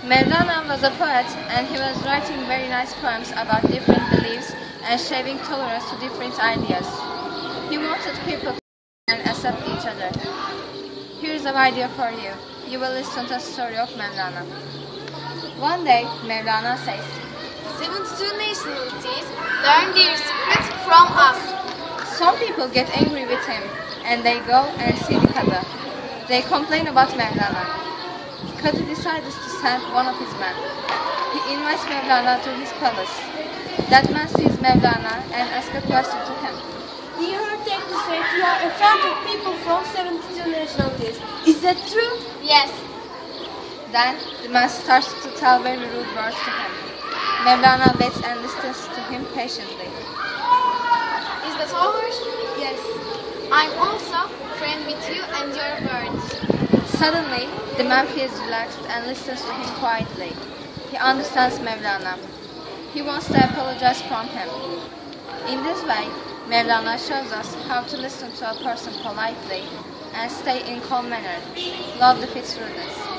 Mevlana was a poet and he was writing very nice poems about different beliefs and showing tolerance to different ideas. He wanted people to and accept each other. Here's a video for you. You will listen to the story of Mevlana. One day, Mevlana says, 72 nationalities learn their secret from us. some people get angry with him and they go and see the Kadı. They complain about Mevlana. Kadı decides to send one of his men. He invites Mevlana to his palace. That man sees Mevlana and asks a question to him. We heard that you said you are a friend of people from 72 nationalities. Is that true? Yes. Then the man starts to tell very rude words to him. Mevlana waits and listens to him patiently. Is that over? Yes. I'm also friend with you and your words. Suddenly, the man feels relaxed and listens to him quietly. He understands Mevlana. He wants to apologize from him. In this way, Mevlana shows us how to listen to a person politely and stay in calm manner. Love defeats rudeness.